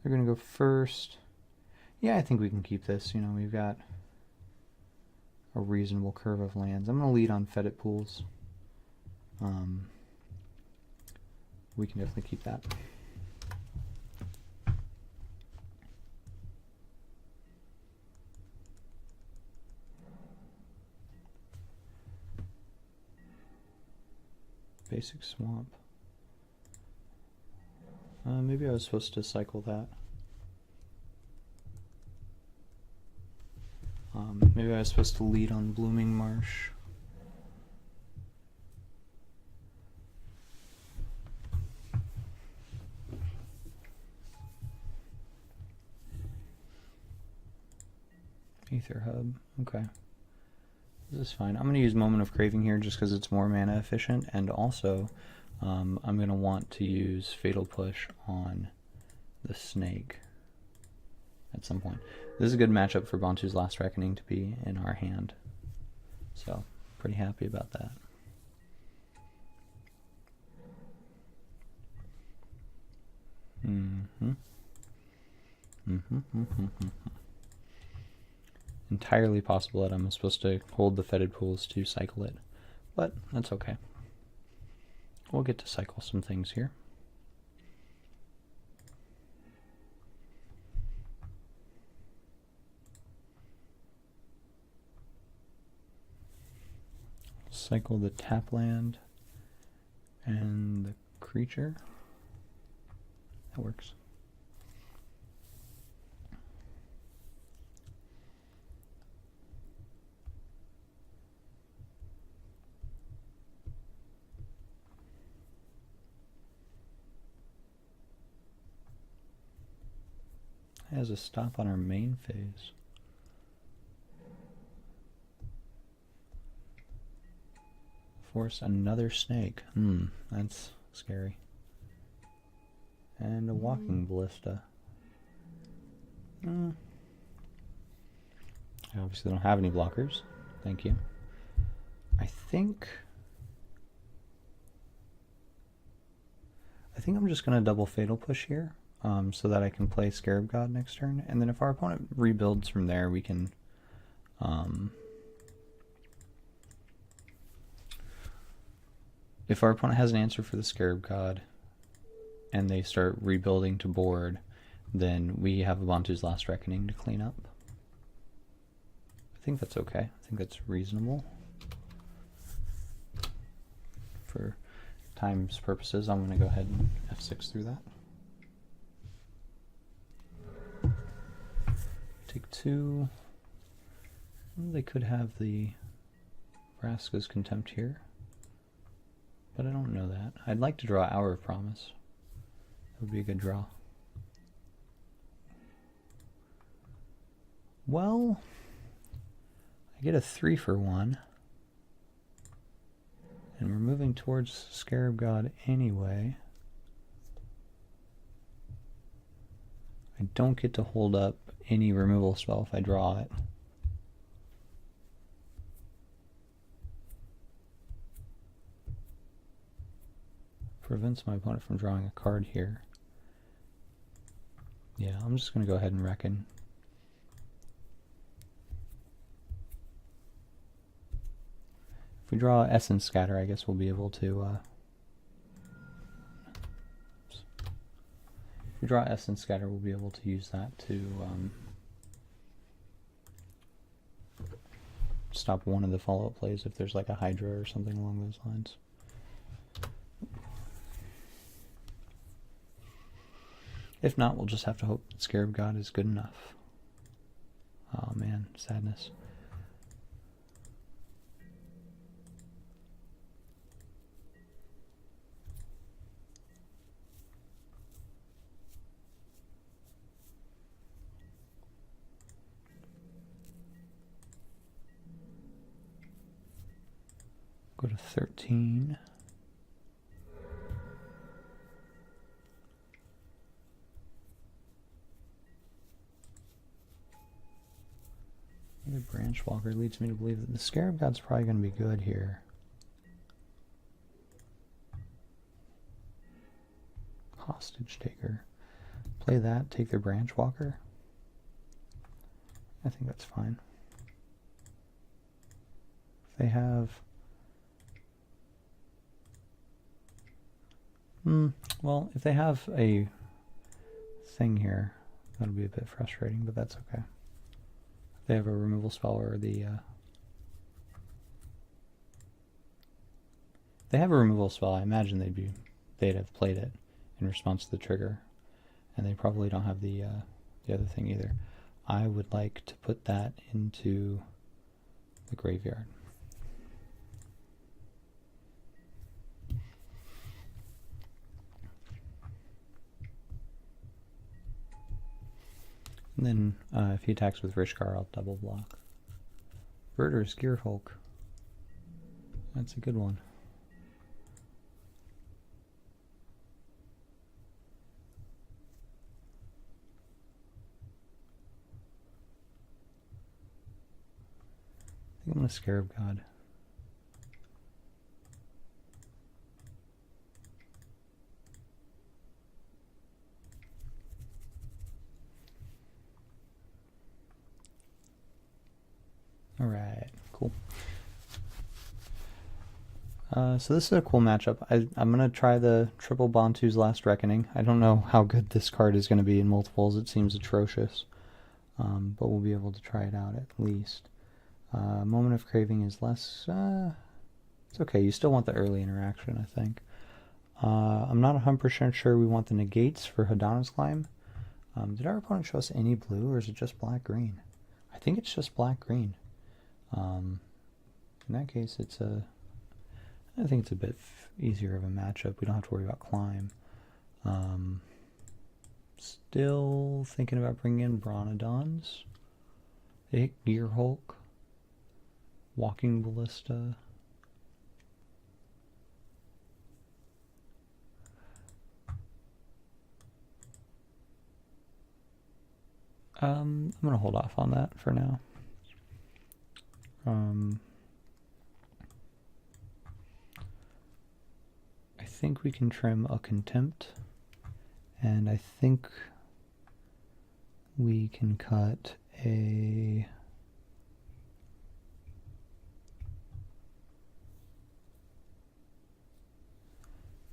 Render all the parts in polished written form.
They're going to go first. Yeah, I think we can keep this. You know, we've got a reasonable curve of lands. I'm going to lead on Fetid Pools. We can definitely keep that. Basic Swamp. Maybe I was supposed to cycle that. Maybe I was supposed to lead on Blooming Marsh. Aether Hub, okay. This is fine. I'm going to use Moment of Craving here just because it's more mana efficient, and also I'm going to want to use Fatal Push on the snake at some point. This is a good matchup for Bontu's Last Reckoning to be in our hand, so pretty happy about that. Entirely possible that I'm supposed to hold the Fetid Pools to cycle it, but that's okay. We'll get to cycle some things here. Cycle the tap land and the creature. That works. Has a stop on our main phase. Force another snake. That's scary. And a walking ballista. I obviously don't have any blockers. Thank you. I think I'm just going to double Fatal Push here. So that I can play Scarab God next turn, and then if our opponent rebuilds from there, we can if our opponent has an answer for the Scarab God and they start rebuilding to board, then we have a Bontu's Last Reckoning to clean up. I think that's okay. I think that's reasonable. For time's purposes, I'm going to go ahead and F6 through that. Take 2. Well, they could have the Vraska's Contempt here, but I don't know that. I'd like to draw Hour of Promise. That would be a good draw. Well, I get a 3 for 1, and we're moving towards Scarab God anyway. I don't get to hold up any removal spell if I draw it. Prevents my opponent from drawing a card here. Yeah, I'm just going to go ahead and reckon. If we draw Essence Scatter, I guess we'll be able to if we draw Essence Scatter, we'll be able to use that to stop one of the follow-up plays if there's like a Hydra or something along those lines. If not, we'll just have to hope that Scarab God is good enough. Oh man, sadness. Go to 13. The Branch Walker leads me to believe that the Scarab God's probably going to be good here. Hostage Taker. play that, take their Branch Walker. I think that's fine. If they have... well, if they have a thing here, that'll be a bit frustrating, but that's okay. If they have a removal spell or the... they have a removal spell, I imagine they'd have played it in response to the trigger, and they probably don't have the other thing either. I would like to put that into the graveyard. And then if he attacks with Rishkar, I'll double block. Verder's Gearhulk. That's a good one. I think I'm going to Scarab God. Alright, cool. So this is a cool matchup. I'm going to try the triple Bontu's Last Reckoning. I don't know how good this card is going to be in multiples. It seems atrocious. But we'll be able to try it out at least. Moment of Craving is less... it's okay, you still want the early interaction, I think. I'm not 100% sure we want the negates for Hadana's Climb. Did our opponent show us any blue, or is it just black-green? I think it's just black-green. In that case, I think it's a bit easier of a matchup. We don't have to worry about Climb. Still thinking about bringing in Brontodons. They hit Gearhulk. Walking Ballista. I'm going to hold off on that for now. I think we can trim a Contempt, and I think we can cut a...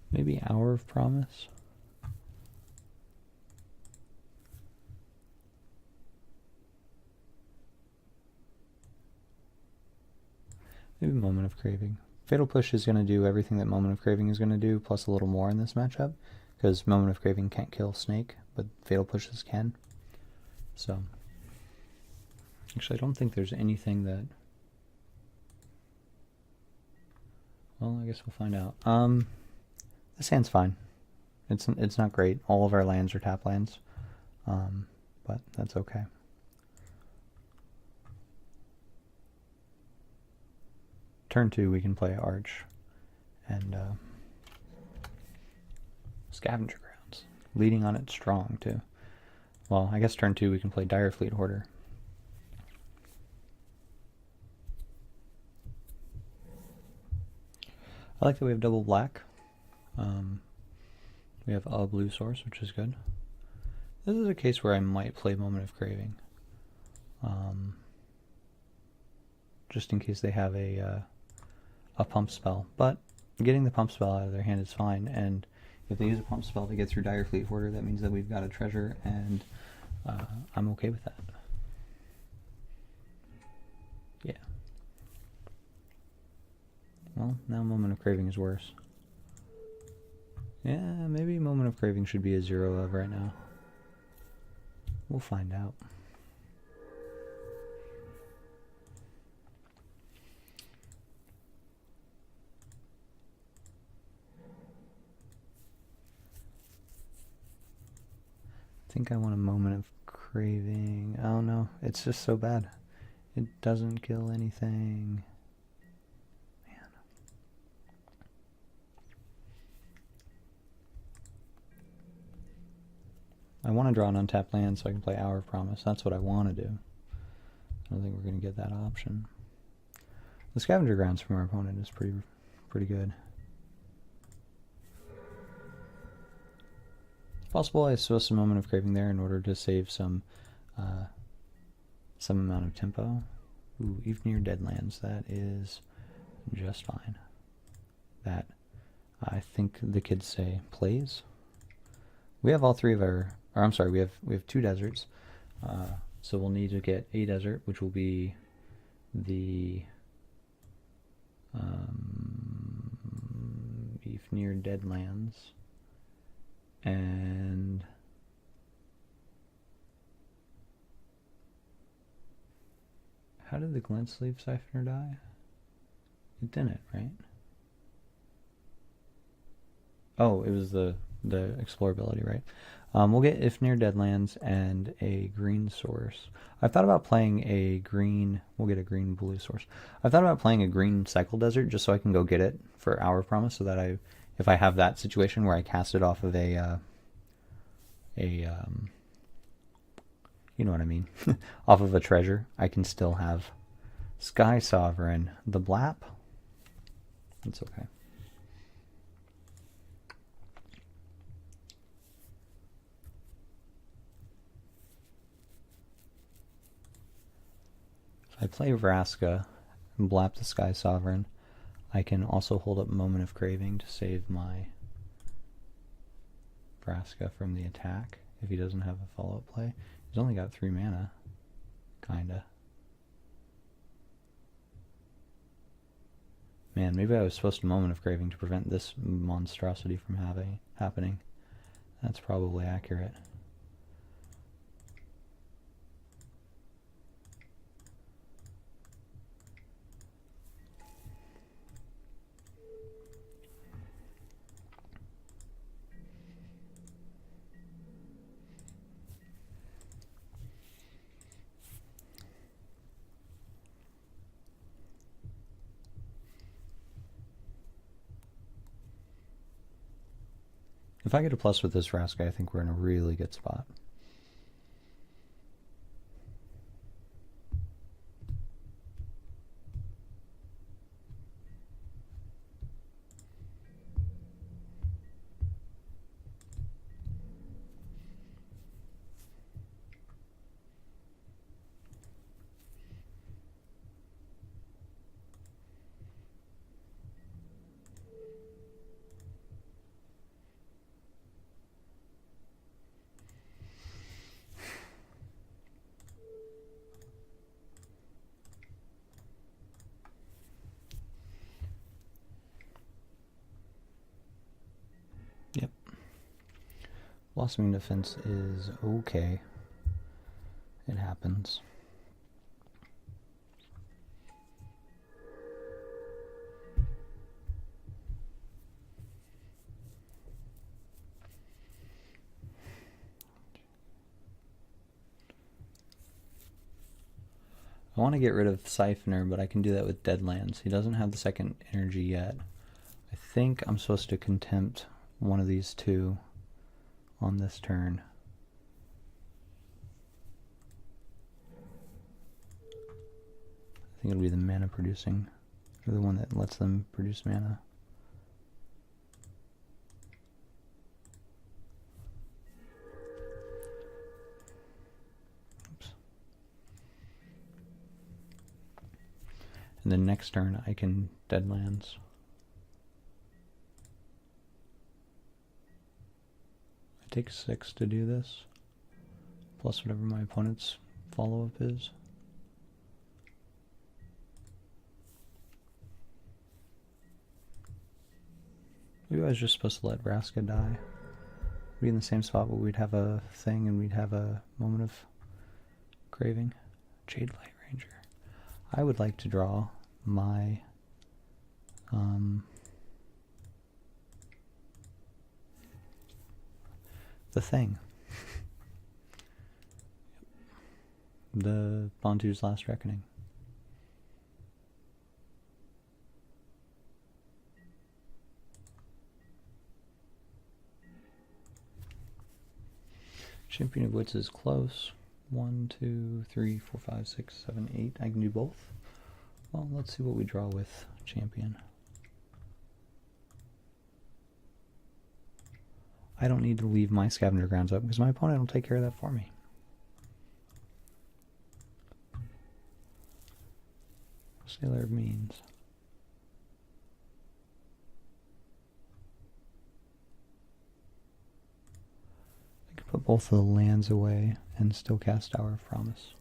maybe Hour of Promise. Maybe Moment of Craving. Fatal Push is going to do everything that Moment of Craving is going to do, plus a little more in this matchup, because Moment of Craving can't kill Snake, but Fatal Pushes can. So, actually I don't think there's anything that... well, I guess we'll find out. This hand's fine. It's not great. All of our lands are tap lands, but that's okay. Turn 2, we can play Arch and Scavenger Grounds, leading on it strong too. Well, I guess turn 2 we can play Direfleet Hoarder. I like that we have double black. We have a blue source, which is good. This is a case where I might play Moment of Craving. Just in case they have a pump spell. But getting the pump spell out of their hand is fine, and if they use a pump spell to get through Direfleet Hoarder, that means that we've got a treasure, and I'm okay with that. Yeah. Well, now Moment of Craving is worse. Yeah, maybe Moment of Craving should be a 0 of right now. We'll find out. I think I want a Moment of Craving. Oh no, it's just so bad. It doesn't kill anything. I want to draw an untapped land so I can play Hour of Promise. That's what I want to do. I don't think we're going to get that option. The Scavenger Grounds from our opponent is pretty good. Possible I supposed a Moment of Craving there in order to save some amount of tempo. Ooh, Ifnir Deadlands, that is just fine. That, I think the kids say, plays. We have all three of our, or I'm sorry, we have 2 deserts. So we'll need to get a desert, which will be the Ifnir Deadlands. And how did the Glint Sleeve Siphoner die? It didn't, right? Oh, it was the explorability, right? We'll get Ifnir Deadlands and a green source. I've thought about playing a green, we'll get a green-blue source. I've thought about playing a green Cycle Desert just so I can go get it for Hour of Promise, so that if I have that situation where I cast it off of you know what I mean, off of a treasure, I can still have Sky Sovereign, the Blap. It's okay. If I play Vraska and Blap the Sky Sovereign, I can also hold up Moment of Craving to save my Vraska from the attack if he doesn't have a follow-up play. He's only got 3 mana, kinda. Man, maybe I was supposed to Moment of Craving to prevent this monstrosity from happening. That's probably accurate. If I get a plus with this Vraska, I think we're in a really good spot. Yep. Blossoming Defense is okay. It happens. I want to get rid of Siphoner, but I can do that with Deadlands. He doesn't have the second energy yet. I think I'm supposed to Contempt one of these 2 on this turn. I think it'll be the mana producing, or the one that lets them produce mana. Oops. And then next turn I can Deadlands. I take 6 to do this, plus whatever my opponent's follow-up is. Maybe I was just supposed to let Vraska die. We'd be in the same spot where we'd have a thing and we'd have a Moment of Craving. Jade Light Ranger. I would like to draw my the thing. The Bontu's Last Reckoning. Champion of Wits is close. 1, 2, 3, 4, 5, 6, 7, 8. I can do both. Well, let's see what we draw with Champion. I don't need to leave my Scavenger Grounds up because my opponent will take care of that for me. Sailor of Means. I could put both of the lands away and still cast Hour of Promise.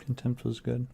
Contempt was good.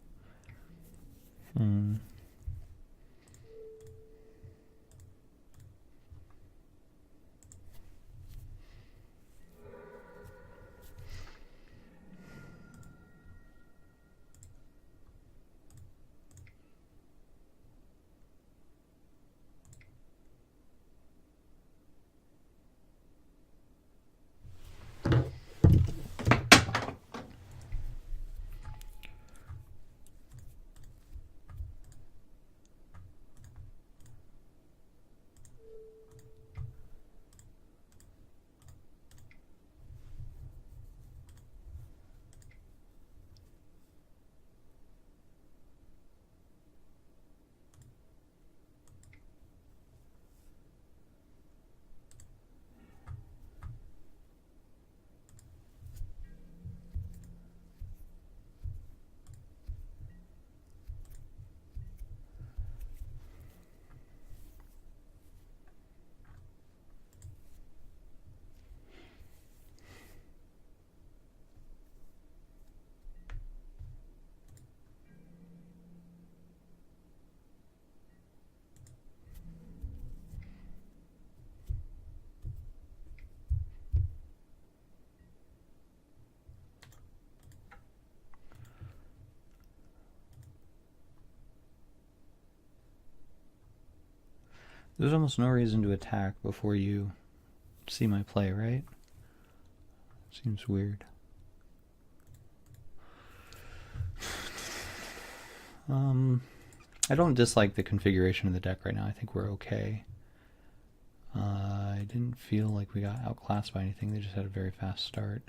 There's almost no reason to attack before you see my play, right? Seems weird. I don't dislike the configuration of the deck right now. I think we're okay. I didn't feel like we got outclassed by anything. They just had a very fast start.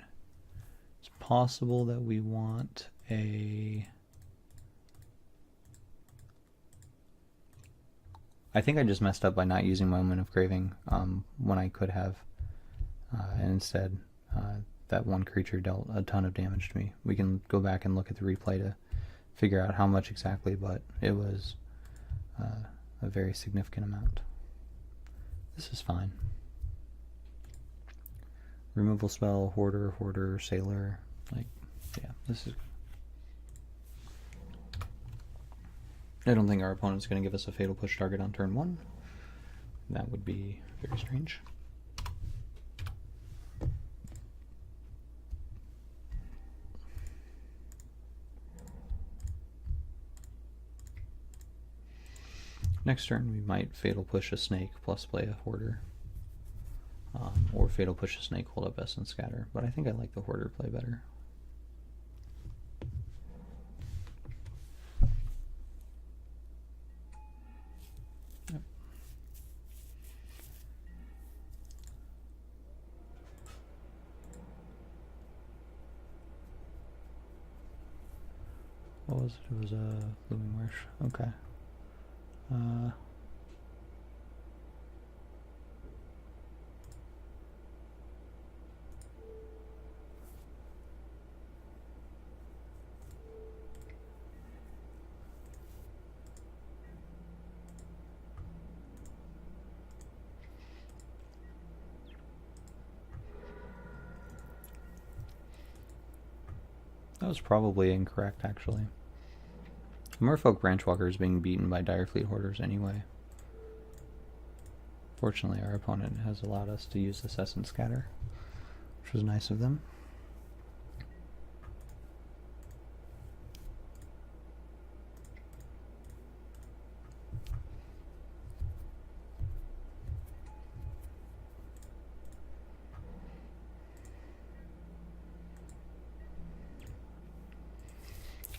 It's possible that we want a... I think I just messed up by not using Moment of Craving when I could have. And instead, that one creature dealt a ton of damage to me. We can go back and look at the replay to figure out how much exactly, but it was a very significant amount. This is fine. Removal spell, Hoarder, Sailor. Like, yeah, this is... I don't think our opponent's going to give us a Fatal Push target on turn 1. That would be very strange. Next turn we might Fatal Push a Snake plus play a Hoarder. Or Fatal Push a Snake, hold up S and scatter. But I think I like the Hoarder play better. Yep. What was it? It was a Blooming Marsh. Okay. That was probably incorrect, actually. Merfolk Branchwalker is being beaten by Direfleet Hoarders anyway. Fortunately, our opponent has allowed us to use this Essence Scatter, which was nice of them.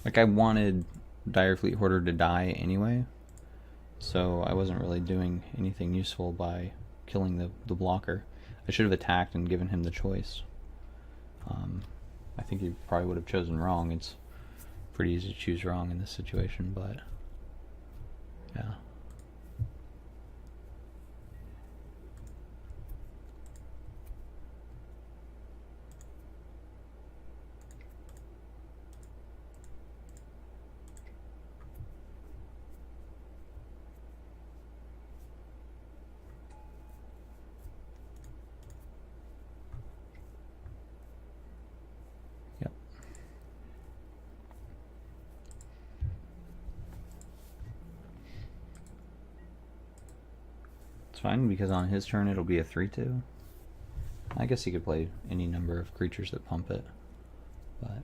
Like, I wanted Direfleet Hoarder to die anyway, so I wasn't really doing anything useful by killing the blocker. I should have attacked and given him the choice. I think he probably would have chosen wrong. It's pretty easy to choose wrong in this situation, but yeah. It's fine, because on his turn it'll be a 3/2. I guess he could play any number of creatures that pump it, but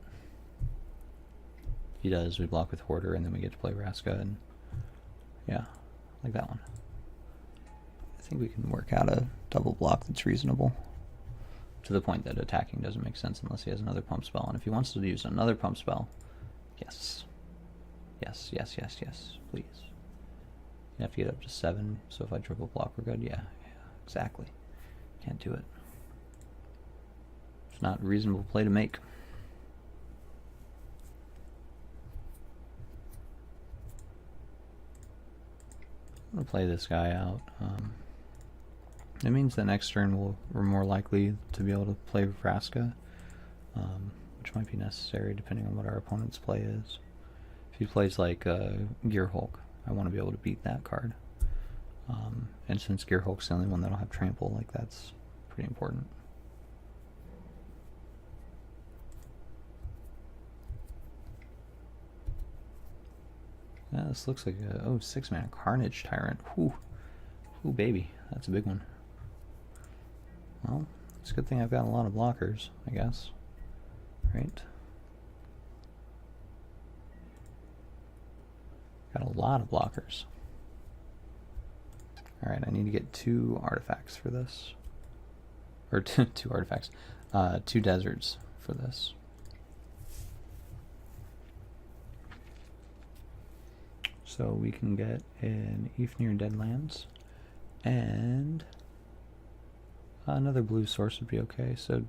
if he does, we block with Hoarder, and then we get to play Vraska, and yeah, like that one. I think we can work out a double block that's reasonable, to the point that attacking doesn't make sense unless he has another pump spell, and if he wants to use another pump spell, yes. Yes, yes, yes, yes, please. You have to get up to 7, so if I triple block, we're good. Yeah, exactly. Can't do it. It's not a reasonable play to make. I'm going to play this guy out. It means that next turn we're more likely to be able to play Vraska, which might be necessary depending on what our opponent's play is. If he plays like Gearhulk, I want to be able to beat that card. And since Gearhulk's the only one that'll have trample, like, that's pretty important. Yeah, this looks like a 6-mana Carnage Tyrant. Whew. Ooh, baby, that's a big one. Well, it's a good thing I've got a lot of blockers, I guess. Right? Got a lot of blockers. Alright, I need to get 2 artifacts for this. Or 2 artifacts. 2 deserts for this. So we can get an Ifnir Deadlands. And another blue source would be okay. So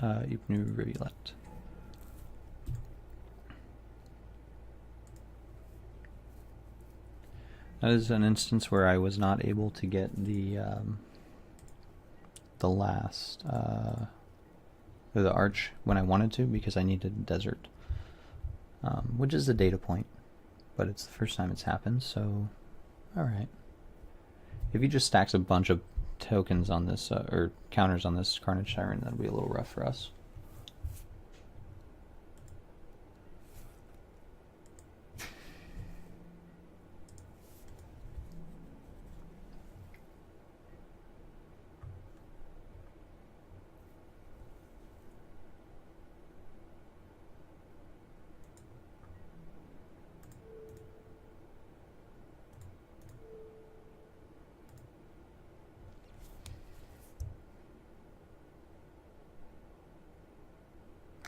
Ifnir Rivulet. That is an instance where I was not able to get the last the Arch when I wanted to, because I needed desert, which is a data point, but it's the first time it's happened. So, all right. If he just stacks a bunch of tokens on this or counters on this Carnage Tyrant, that'll be a little rough for us.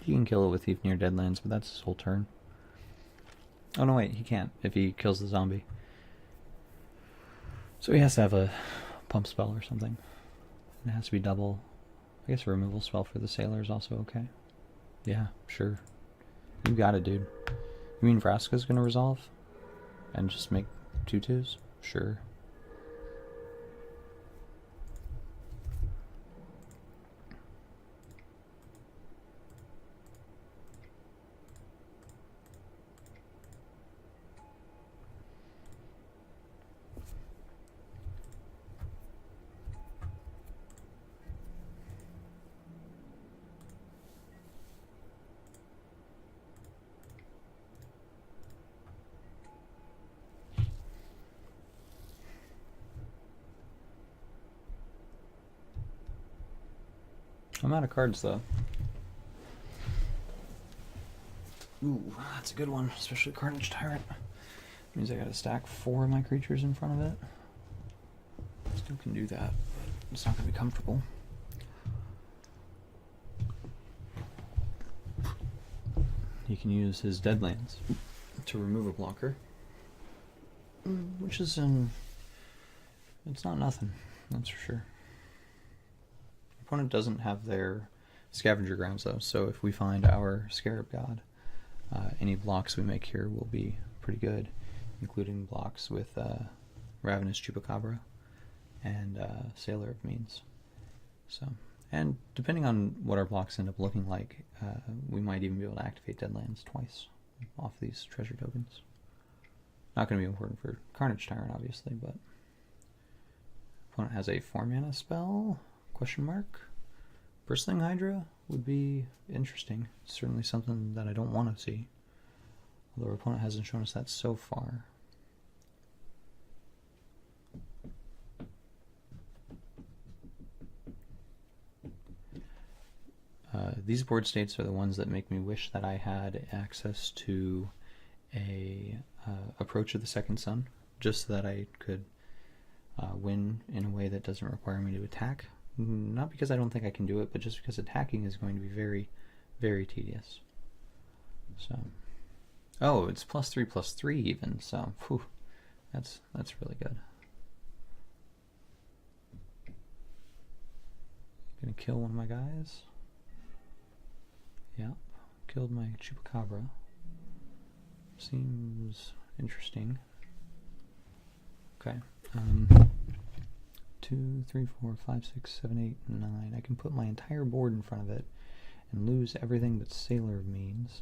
He can kill it with Ifnir Deadlands, but that's his whole turn. Oh no, wait, he can't if he kills the zombie. So he has to have a pump spell or something. It has to be double. I guess a removal spell for the sailor is also okay. Yeah, sure. You got it, dude. You mean Vraska's gonna resolve? And just make 2/2s? Sure. I'm out of cards though. Ooh, that's a good one, especially Carnage Tyrant. Means I gotta stack 4 of my creatures in front of it. Still can do that, but it's not gonna be comfortable. He can use his Deadlands to remove a blocker, which is it's not nothing, that's for sure. Opponent doesn't have their Scavenger Grounds though, so if we find our Scarab God, any blocks we make here will be pretty good, including blocks with Ravenous Chupacabra and Sailor of Means. So, and depending on what our blocks end up looking like, we might even be able to activate Deadlands twice off these treasure tokens. Not going to be important for Carnage Tyrant, obviously, but opponent has a 4-mana spell? Question mark. Bristling Hydra would be interesting. Certainly something that I don't want to see. Although our opponent hasn't shown us that so far. These board states are the ones that make me wish that I had access to a Approach of the Second Sun, just so that I could win in a way that doesn't require me to attack. Not because I don't think I can do it, but just because attacking is going to be very, very tedious. So, oh, it's +3/+3 even. So, whew, that's really good. Gonna kill one of my guys. Yep, killed my Chupacabra. Seems interesting. Okay. 2, 3, 4, 5, 6, 7, 8, 9. I can put my entire board in front of it and lose everything but Sailor of Means.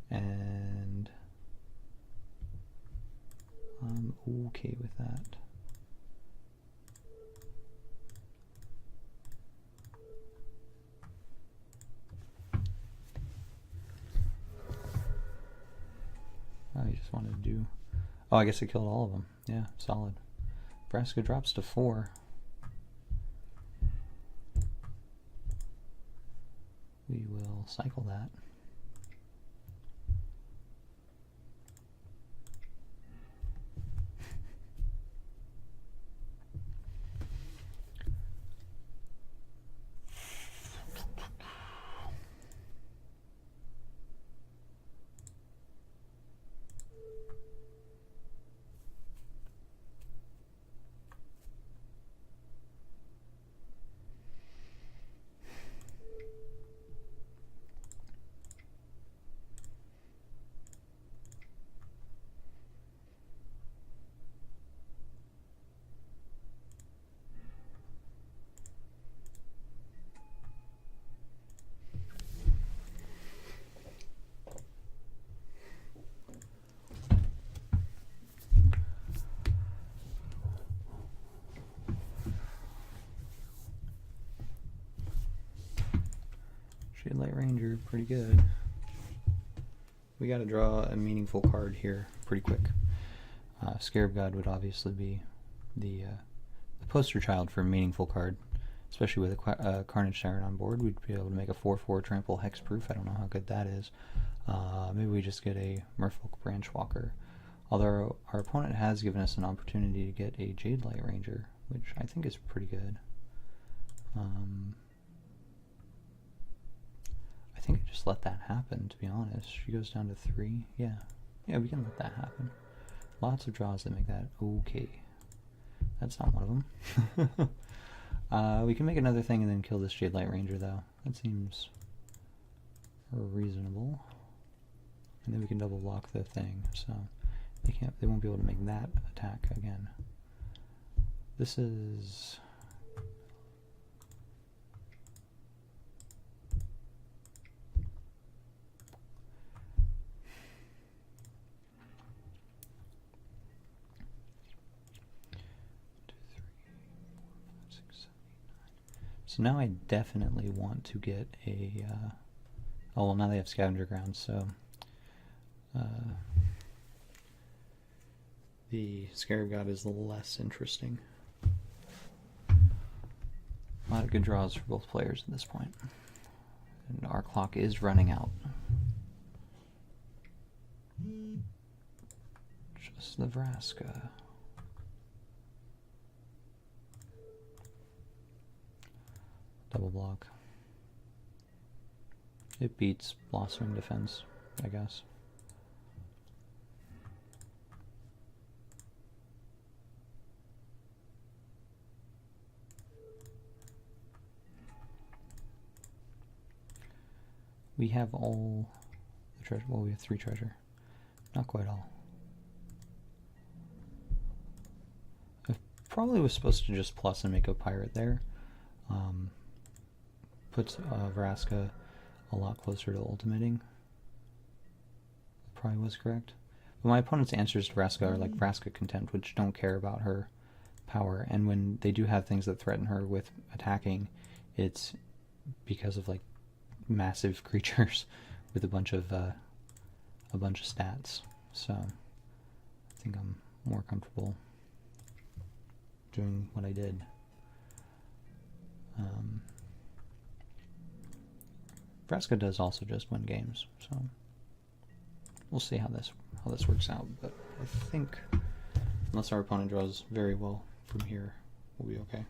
And I'm okay with that. Oh, you just wanted to do... Oh, I guess I killed all of them. Yeah, solid. Vraska drops to 4. We will cycle that. Shadelight Ranger, pretty good. We gotta draw a meaningful card here pretty quick. Scarab God would obviously be the poster child for a meaningful card, especially with a Carnage Tyrant on board. We'd be able to make a 4/4 trample hexproof. I don't know how good that is. Maybe we just get a Merfolk Branchwalker. Although our opponent has given us an opportunity to get a Jadelight Ranger, which I think is pretty good. I think I just let that happen, to be honest. She goes down to 3. Yeah, we can let that happen. Lots of draws that make that okay. That's not one of them. We can make another thing and then kill this Jadelight Ranger, though. That seems reasonable. And then we can double block the thing, so they won't be able to make that attack again. This is... So now I definitely want to get a... oh, well, now they have Scavenger Grounds, so... the Scarab God is less interesting. A lot of good draws for both players at this point. And our clock is running out. Just the Vraska. Double block. It beats Blossoming Defense, I guess. We have all the treasure. Well, we have 3 treasure. Not quite all. I probably was supposed to just plus and make a pirate there. Puts Vraska a lot closer to ultimating. Probably was correct. But my opponent's answers to Vraska are like Vraska Contempt, which don't care about her power. And when they do have things that threaten her with attacking, it's because of like massive creatures with a bunch of stats. So I think I'm more comfortable doing what I did. Vraska does also just win games, so we'll see how this works out. But I think unless our opponent draws very well from here, we'll be okay.